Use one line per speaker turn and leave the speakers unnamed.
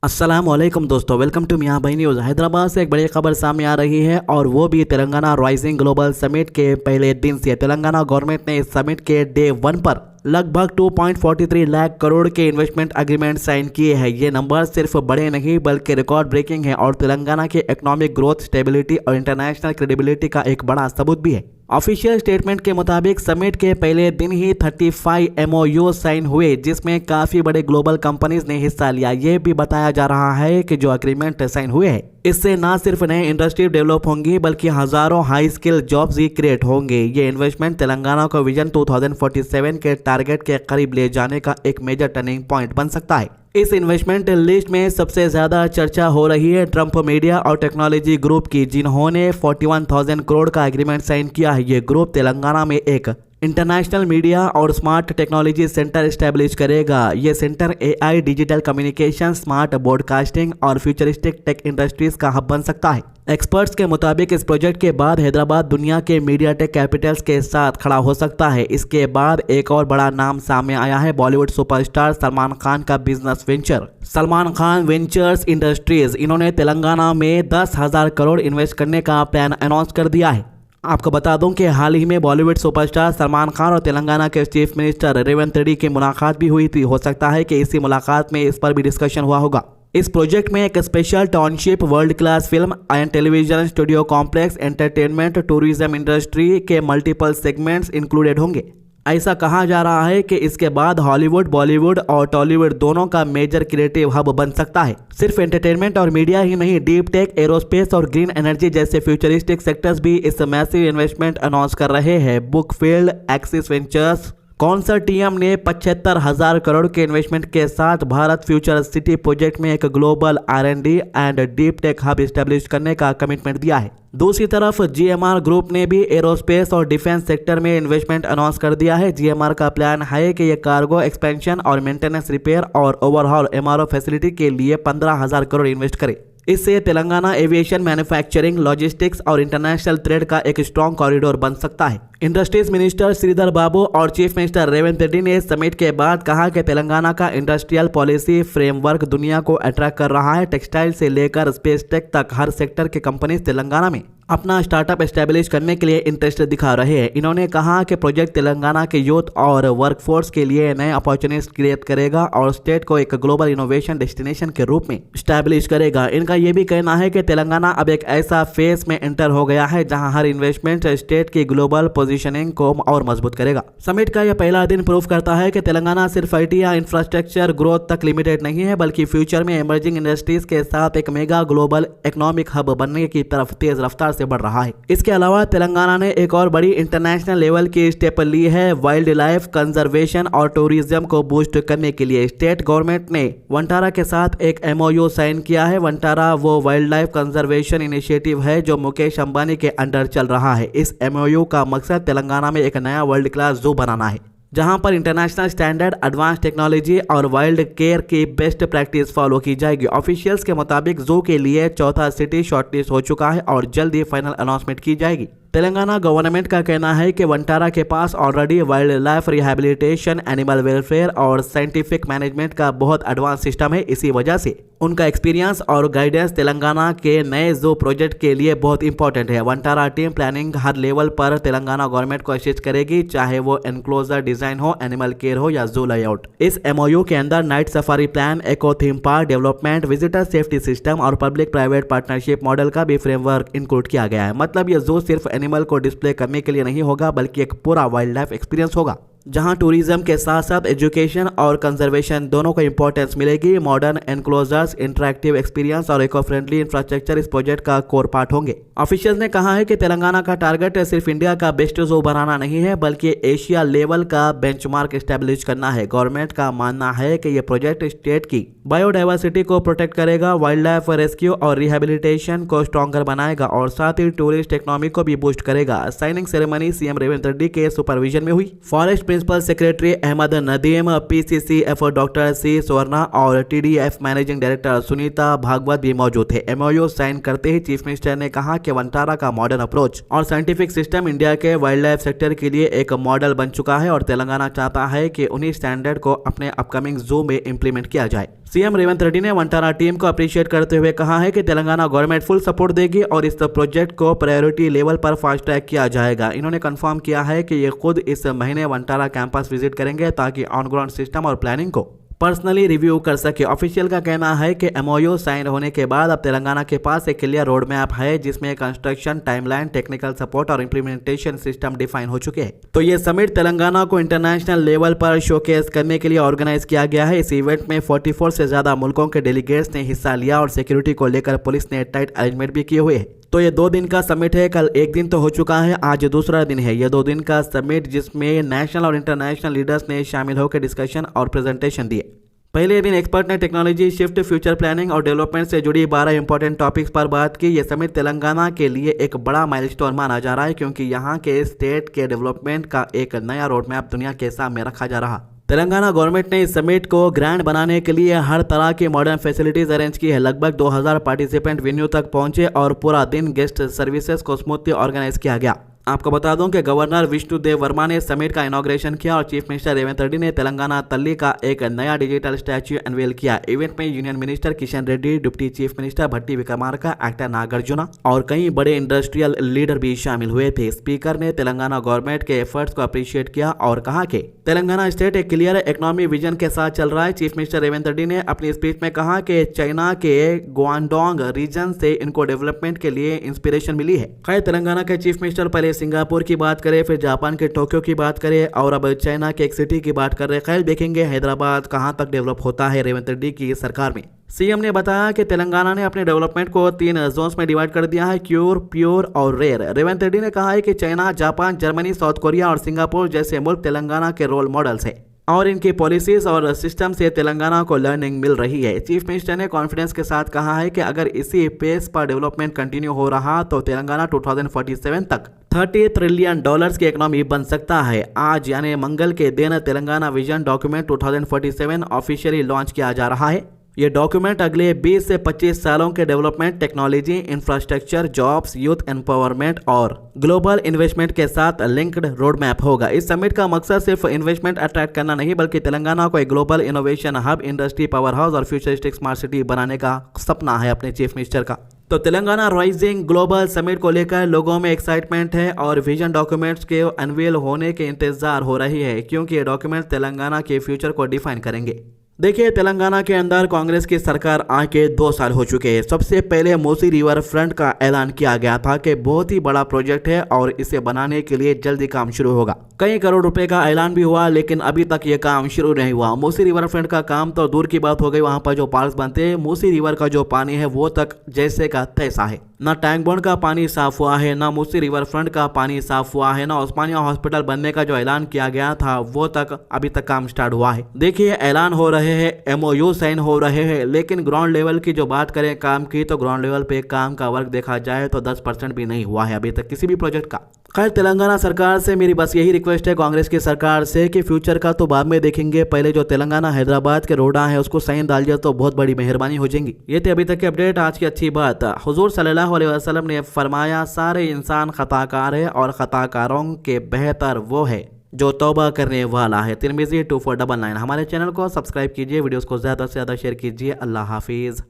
अस्सलामुअलैकुम दोस्तों, welcome to मियां भाई न्यूज़। हैदराबाद से एक बड़ी खबर सामने आ रही है और वो भी तेलंगाना राइजिंग ग्लोबल समिट के पहले दिन से। तेलंगाना गवर्नमेंट ने इस समिट के डे 1 पर लगभग 2.43 लाख करोड़ के इन्वेस्टमेंट एग्रीमेंट साइन किए हैं। ये नंबर सिर्फ बड़े नहीं बल्कि रिकॉर्ड ब्रेकिंग है और तेलंगाना के इकोनॉमिक ग्रोथ, स्टेबिलिटी और इंटरनेशनल क्रेडिबिलिटी का एक बड़ा सबूत भी है। ऑफिशियल स्टेटमेंट के मुताबिक समिट के पहले दिन ही 35 MOU साइन हुए, जिसमें काफी बड़े ग्लोबल कंपनीज ने हिस्सा लिया। ये भी बताया जा रहा है कि जो एग्रीमेंट साइन हुए हैं इससे न सिर्फ नए इंडस्ट्री डेवलप होंगी बल्कि हजारों हाई स्किल जॉब्स भी क्रिएट होंगे। ये इन्वेस्टमेंट तेलंगाना को विजन 2047 के टारगेट के करीब ले जाने का एक मेजर टर्निंग पॉइंट बन सकता है। इस इन्वेस्टमेंट लिस्ट में सबसे ज्यादा चर्चा हो रही है ट्रंप मीडिया और टेक्नोलॉजी ग्रुप की, जिन्होंने 41,000 करोड़ का एग्रीमेंट साइन किया है। ये ग्रुप तेलंगाना में एक इंटरनेशनल मीडिया और स्मार्ट टेक्नोलॉजी सेंटर एस्टेब्लिश करेगा। ये centre AI, digital communication, smart broadcasting और फ्यूचरिस्टिक टेक इंडस्ट्रीज का हब बन सकता है। एक्सपर्ट्स के मुताबिक इस प्रोजेक्ट के बाद हैदराबाद दुनिया के मीडिया टेक कैपिटल्स के साथ खड़ा हो सकता है। इसके बाद एक और बड़ा नाम सामने आया है बॉलीवुड सुपरस्टार सलमान खान का business venture, Salman Khan ventures industries. इन्होंने तेलंगाना में 10,000 करोड़ इन्वेस्ट करने का प्लान अनाउंस कर दिया है। आपको बता दूं कि हाल ही में बॉलीवुड सुपरस्टार सलमान खान और तेलंगाना के चीफ मिनिस्टर रेवंत रेड्डी की मुलाकात भी हुई थी। हो सकता है कि इसी मुलाकात में इस पर भी डिस्कशन हुआ होगा। इस प्रोजेक्ट में एक special township, world class film and television studio complex, entertainment, tourism industry के मल्टीपल सेगमेंट्स इंक्लूडेड होंगे। ऐसा कहा जा रहा है कि इसके बाद हॉलीवुड, बॉलीवुड और टॉलीवुड दोनों का मेजर क्रिएटिव हब बन सकता है। सिर्फ एंटरटेनमेंट और मीडिया ही नहीं, डीप टेक, एरोस्पेस और ग्रीन एनर्जी जैसे फ्यूचरिस्टिक सेक्टर्स भी इस मैसिव इन्वेस्टमेंट अनाउंस कर रहे हैं। बुकफील्ड, एक्सिस वेंचर्स, कंसोर्टियम ने 75,000 करोड़ के इन्वेस्टमेंट के साथ भारत फ्यूचर सिटी प्रोजेक्ट में एक global R&D and deep tech hub establish करने का कमिटमेंट दिया है। दूसरी तरफ GMR ग्रुप ने भी एरोस्पेस और डिफेंस सेक्टर में इन्वेस्टमेंट अनाउंस कर दिया है। GMR का प्लान है कि यह कार्गो एक्सपेंशन और मेंटेनेंस, रिपेयर और ओवरहॉल MRO फैसिलिटी के लिए 15,000 करोड़ इन्वेस्ट करे। इससे तेलंगाना एविएशन, मैन्युफैक्चरिंग, लॉजिस्टिक्स और इंटरनेशनल ट्रेड का एक स्ट्रॉन्ग कॉरिडोर बन सकता है। इंडस्ट्रीज मिनिस्टर श्रीधर बाबू और चीफ मिनिस्टर रेवंत रेड्डी ने समिट के बाद कहा कि तेलंगाना का इंडस्ट्रियल पॉलिसी फ्रेमवर्क दुनिया को अट्रैक्ट कर रहा है। टेक्सटाइल से लेकर स्पेस टेक तक हर सेक्टर के कंपनीज तेलंगाना में अपना स्टार्टअप एस्टेब्लिश करने के लिए इंटरेस्ट दिखा रहे हैं। इन्होंने कहा कि प्रोजेक्ट तेलंगाना के यूथ और वर्कफोर्स के लिए नए अपॉर्चुनिटीज क्रिएट करेगा और स्टेट को एक ग्लोबल इनोवेशन डेस्टिनेशन के रूप में एस्टेब्लिश करेगा। इनका यह भी कहना है कि तेलंगाना अब एक ऐसा फेज में एंटर हो गया है जहां हर इन्वेस्टमेंट स्टेट की ग्लोबल पोजीशनिंग को और मजबूत करेगा। समिट का यह पहला दिन प्रूव करता है कि तेलंगाना सिर्फ IT या इंफ्रास्ट्रक्चर ग्रोथ तक लिमिटेड नहीं है, बल्कि फ्यूचर में इमर्जिंग इंडस्ट्रीज के साथ एक मेगा ग्लोबल इकोनॉमिक हब बनने की तरफ तेज रफ्तार से बढ़ रहा है। इसके अलावा तेलंगाना ने एक और बड़ी इंटरनेशनल लेवल की स्टेप ली है वाइल्ड लाइफ कंजर्वेशन और टूरिज्म को बूस्ट करने के लिए। स्टेट गवर्नमेंट ने वंटारा के साथ एक MOU साइन किया है। वंटारा वो वाइल्ड लाइफ कंजर्वेशन इनिशिएटिव है जो मुकेश अंबानी के अंडर चल रहा है। इस MOU का मकसद तेलंगाना में एक नया वर्ल्ड क्लास जू बनाना है जहां पर इंटरनेशनल स्टैंडर्ड, एडवांस टेक्नोलॉजी और वाइल्ड केयर की बेस्ट प्रैक्टिस फॉलो की जाएगी। ऑफिशियल्स के मुताबिक जू के लिए चौथा सिटी शॉर्टलिस्ट हो चुका है और जल्द ही फाइनल अनाउंसमेंट की जाएगी। तेलंगाना गवर्नमेंट का कहना है कि वंटारा के पास already wildlife rehabilitation, animal welfare और साइंटिफिक मैनेजमेंट का बहुत एडवांस सिस्टम है। इसी वजह से उनका एक्सपीरियंस और गाइडेंस तेलंगाना के नए जू प्रोजेक्ट के लिए बहुत इंपॉर्टेंट है। वंटारा टीम प्लानिंग हर लेवल पर तेलंगाना गवर्नमेंट को असिस्ट करेगी, चाहे वो एनक्लोजर डिजाइन हो, एनिमल केयर हो या जू लेआउट। इस MOU के अंदर night safari plan, eco theme park development, visitor safety system और पब्लिक प्राइवेट पार्टनरशिप मॉडल का भी फ्रेमवर्क इंक्लूड किया गया है। मतलब ये जू सिर्फ एनिमल को डिस्प्ले करने के लिए नहीं होगा बल्कि एक पूरा वाइल्ड लाइफ एक्सपीरियंस होगा जहां टूरिज्म के साथ साथ एजुकेशन और कंजर्वेशन दोनों को इंपॉर्टेंस मिलेगी। मॉडर्न एनक्लोजर्स, इंटरैक्टिव एक्सपीरियंस और इको फ्रेंडली इंफ्रास्ट्रक्चर इस प्रोजेक्ट का कोर पार्ट होंगे। ऑफिशियल्स ने कहा है कि तेलंगाना का टारगेट सिर्फ इंडिया का बेस्ट जू बनाना नहीं है बल्कि एशिया लेवल का बेंचमार्क एस्टेब्लिश करना है। गवर्नमेंट का मानना है कि यह प्रोजेक्ट स्टेट की बायोडाइवर्सिटी को प्रोटेक्ट करेगा, वाइल्ड लाइफ रेस्क्यू और रिहेबिलिटेशन को स्ट्रॉन्गर बनाएगा और साथ ही टूरिस्ट इकोनॉमी को भी बूस्ट करेगा। Signing ceremony CM Revanth Reddy के सुपरविजन में हुई। Forest principal secretary Ahmed Nadeem, PCCF doctor C Suvarna और TDF managing director Sunita Bhagwat भी मौजूद थे। MOU साइन करते ही चीफ मिनिस्टर ने कहा कि वंटारा का मॉडर्न अप्रोच और साइंटिफिक सिस्टम इंडिया के वाइल्ड लाइफ सेक्टर के लिए एक मॉडल बन चुका है और तेलंगाना चाहता है कि उन्हीं स्टैंडर्ड को अपने अपकमिंग जू में इंप्लीमेंट किया जाए। सीएम रेवंत रेड्डी ने वंटारा टीम को अप्रिशिएट करते हुए कहा है कि तेलंगाना गवर्नमेंट फुल सपोर्ट देगी और इस प्रोजेक्ट को प्रायोरिटी लेवल पर फास्ट ट्रैक किया जाएगा। इन्होंने कंफर्म किया है कि ये खुद इस महीने वंटारा कैंपस विजिट करेंगे ताकि ऑन ग्राउंड सिस्टम और प्लानिंग को पर्सनली रिव्यू कर सके। ऑफिशियल का कहना है कि एमओयू साइन होने के बाद अब तेलंगाना के पास एक क्लियर रोड मैप है जिसमें कंस्ट्रक्शन टाइमलाइन, टेक्निकल सपोर्ट और इम्प्लीमेंटेशन सिस्टम डिफाइन हो चुके हैं। तो ये समिट तेलंगाना को इंटरनेशनल लेवल पर शोकेस करने के लिए ऑर्गेनाइज किया गया है। इस इवेंट में 44 से ज्यादा मुल्कों के डेलीगेट्स ने हिस्सा लिया और सिक्योरिटी को लेकर पुलिस ने टाइट अरेंजमेंट भी किए हुए हैं। तो ये 2 दिन का समिट है। कल एक दिन तो हो चुका है, आज दूसरा दिन है। ये 2 दिन का समिट जिसमें नेशनल और इंटरनेशनल लीडर्स ने शामिल होकर डिस्कशन और प्रेजेंटेशन दिए। पहले दिन एक्सपर्ट ने टेक्नोलॉजी शिफ्ट, फ्यूचर प्लानिंग और डेवलपमेंट से जुड़ी 12 इंपॉर्टेंट टॉपिक्स पर बात की। यह समिट तेलंगाना के लिए एक बड़ा माइलस्टोन माना जा रहा है क्योंकि यहाँ के स्टेट के डेवलपमेंट का एक नया रोड मैप दुनिया के सामने रखा जा रहा। तेलंगाना गवर्नमेंट ने इस समिट को ग्रैंड बनाने के लिए हर तरह की मॉडर्न फैसिलिटीज अरेंज की है। लगभग 2000 पार्टिसिपेंट वेन्यू तक पहुंचे और पूरा दिन गेस्ट सर्विसेज को स्मूथली ऑर्गेनाइज किया गया। आपको बता दूं कि गवर्नर विष्णुदेव वर्मा ने समिट का इनॉग्रेशन किया और चीफ मिनिस्टर रेवंत रेड्डी ने तेलंगाना तल्ली का एक नया डिजिटल स्टैच्यू अनवेल किया। इवेंट में union minister Kishan Reddy, deputy chief minister Bhatti Vikramarka, actor Nagarjuna और कई बड़े इंडस्ट्रियल लीडर भी शामिल हुए थे। स्पीकर ने तेलंगाना गवर्नमेंट के एफर्ट्स को अप्रिशिएट किया और कहा कि तेलंगाना स्टेट एक क्लियर इकोनॉमी विजन के साथ चल रहा है। चीफ मिनिस्टर रेवंत रेड्डी ने अपनी स्पीच में कहा कि चाइना के ग्वांगडोंग रीजन से इनको डेवलपमेंट के लिए इंस्पिरेशन मिली है। खैर, तेलंगाना के चीफ मिनिस्टर पहले सिंगापुर की बात करें, फिर जापान के टोक्यो की बात करें और अब चाइना के एक सिटी की बात कर रहे हैं। खैर, देखेंगे हैदराबाद कहां तक डेवलप होता है रेवंत रेड्डी की सरकार में। सीएम ने बताया कि तेलंगाना ने अपने डेवलपमेंट को 3 जोन्स में डिवाइड कर दिया है, क्योर, प्योर और रेयर। रेवंत रेड्डी ने कहा है कि China, Japan, Germany, south Korea और सिंगापुर जैसे मुल्क तेलंगाना के रोल मॉडल्स हैं और इनकी पॉलिसीज और सिस्टम से तेलंगाना को लर्निंग मिल रही है। चीफ मिनिस्टर ने कॉन्फिडेंस के साथ कहा है कि अगर इसी पेस पर डेवलपमेंट कंटिन्यू हो रहा तो तेलंगाना 2047 तक $30 ट्रिलियन की इकोनॉमी बन सकता है। आज यानी मंगल के दिन Telangana vision document 2047 officially launch किया जा रहा है। ये डॉक्यूमेंट अगले 20 से 25 सालों के development, technology, infrastructure, jobs, youth empowerment और ग्लोबल इन्वेस्टमेंट के साथ लिंक्ड रोड मैप होगा। इस समिट का मकसद सिर्फ इन्वेस्टमेंट अट्रैक्ट करना नहीं बल्कि तेलंगाना को एक global innovation hub, industry power house और फ्यूचरिस्टिक स्मार्ट सिटी बनाने का सपना है अपने चीफ मिनिस्टर का। तो तेलंगाना राइजिंग ग्लोबल समिट को लेकर लोगों में एक्साइटमेंट है और विजन डॉक्यूमेंट्स के अनवील होने के इंतजार हो रही है क्योंकि ये डॉक्यूमेंट तेलंगाना के फ्यूचर को डिफाइन करेंगे। देखिए, तेलंगाना के अंदर कांग्रेस की सरकार आके 2 साल हो चुके हैं। सबसे पहले मूसी रिवर फ्रंट का ऐलान किया गया था कि बहुत ही बड़ा प्रोजेक्ट है और इसे बनाने के लिए जल्दी काम शुरू होगा। कई करोड़ रुपए का ऐलान भी हुआ लेकिन अभी तक ये काम शुरू नहीं हुआ। मूसी रिवर फ्रंट का काम तो दूर की बात हो गई, वहां पर जो पार्क बनते हैं, मूसी रिवर का जो पानी है वो तक जैसे का तैसा है। ना टैंक बॉन्ड का पानी साफ हुआ है, ना मूसी रिवर फ्रंट का पानी साफ हुआ है, ना उस्मानिया हॉस्पिटल बनने का जो ऐलान किया गया था वो तक अभी तक काम स्टार्ट हुआ है। देखिए, ऐलान हो रहे हैं, एमओयू साइन हो रहे हैं, लेकिन ग्राउंड लेवल की जो बात करें काम की तो ग्राउंड लेवल पे काम का वर्क देखा जाए तो 10% भी नहीं हुआ है अभी तक किसी भी प्रोजेक्ट का। खैर, तेलंगाना सरकार से मेरी बस यही रिक्वेस्ट है, कांग्रेस की सरकार से, कि फ्यूचर का तो बाद में देखेंगे, पहले जो तेलंगाना हैदराबाद के रोडा है उसको साइन डाल दिया तो बहुत बड़ी मेहरबानी हो जाएगी। ये थे अभी तक के अपडेट। आज की अच्छी बात, हुजूर सल्लल्लाहु अलैहि वसल्लम ने फरमाया, सारे इंसान खताकार है और खताकारों के बेहतर वो है जो तौबा करने वाला है। तिरमिज़ी 2499। हमारे चैनल को सब्सक्राइब कीजिए, वीडियोस को ज़्यादा से ज़्यादा शेयर कीजिए। अल्लाह हाफिज़।